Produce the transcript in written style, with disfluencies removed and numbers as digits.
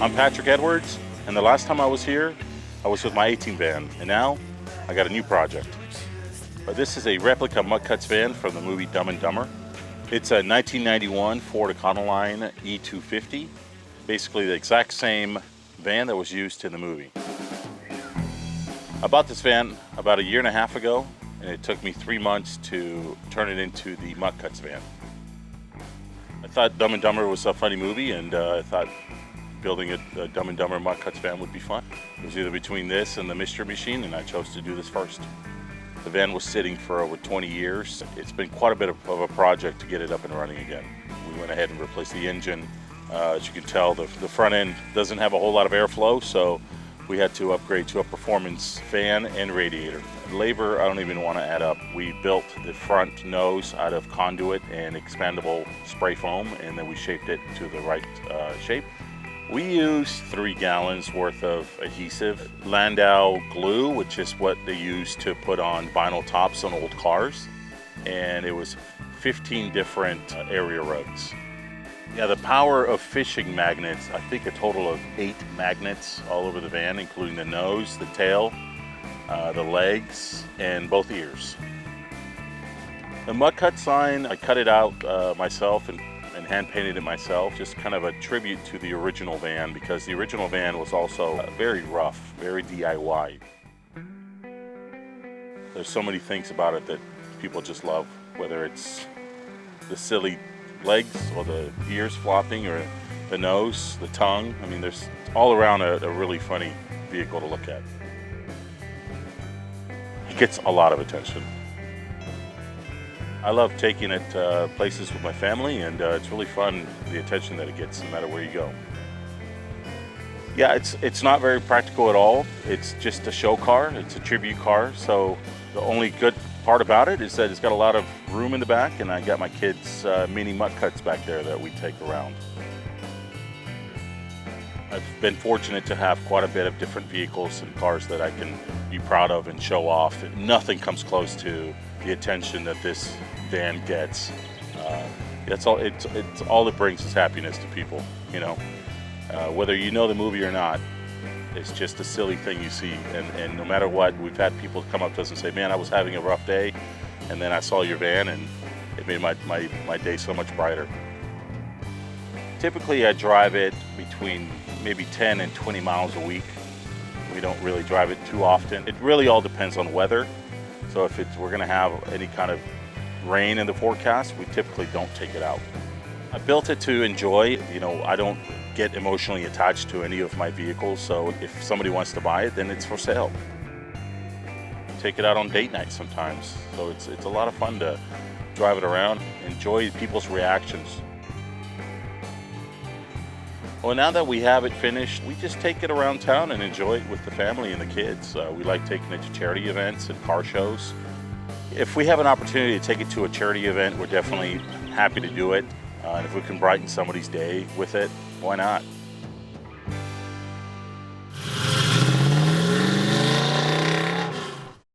I'm Patrick Edwards, and the last time I was here, I was with my 18 van, and now I got a new project. This is a replica Mutt Cutts van from the movie Dumb and Dumber. It's a 1991 Ford Econoline E250, basically the exact same van that was used in the movie. I bought this van about 1.5 years ago, and it took me 3 months to turn it into the Mutt Cutts van. I thought Dumb and Dumber was a funny movie, and I thought building a Dumb and Dumber Mutt Cutts van would be fun. It was either between this and the Mystery Machine, and I chose to do this first. The van was sitting for over 20 years. It's been quite a bit of a project to get it up and running again. We went ahead and replaced the engine. As you can tell, the front end doesn't have a whole lot of airflow, so we had to upgrade to a performance fan and radiator. Labor, I don't even want to add up. We built the front nose out of conduit and expandable spray foam, and then we shaped it to the right shape. We used 3 gallons worth of adhesive, Landau glue, which is what they use to put on vinyl tops on old cars, and it was 15 different area rugs. Yeah, the power of fishing magnets, I think a total of 8 magnets all over the van, including the nose, the tail, the legs, and both ears. The Mutt Cutts sign, I cut it out myself and hand painted it myself, just kind of a tribute to the original van, because the original van was also very rough, very DIY. There's so many things about it that people just love, whether it's the silly legs or the ears flopping or the nose, the tongue. I mean, there's all around a really funny vehicle to look at. It gets a lot of attention. I love taking it places with my family, and it's really fun, the attention that it gets no matter where you go. Yeah, it's not very practical at all. It's just a show car, it's a tribute car, so the only good part about it is that it's got a lot of room in the back, and I got my kids' mini Mutt Cutts back there that we take around. I've been fortunate to have quite a bit of different vehicles and cars that I can be proud of and show off. Nothing comes close to the attention that this van gets. That's all. It's all it brings is happiness to people. You know, whether you know the movie or not, it's just a silly thing you see. And no matter what, we've had people come up to us and say, "Man, I was having a rough day, and then I saw your van, and it made my day so much brighter." Typically, I drive it between maybe 10 and 20 miles a week. We don't really drive it too often. It really all depends on weather. So if we're going to have any kind of rain in the forecast, we typically don't take it out. I built it to enjoy. You know, I don't get emotionally attached to any of my vehicles, so if somebody wants to buy it, then it's for sale. Take it out on date night sometimes, so it's a lot of fun to drive it around, enjoy people's reactions. Well, now that we have it finished, we just take it around town and enjoy it with the family and the kids. We like taking it to charity events and car shows. If we have an opportunity to take it to a charity event, we're definitely happy to do it. And if we can brighten somebody's day with it, why not?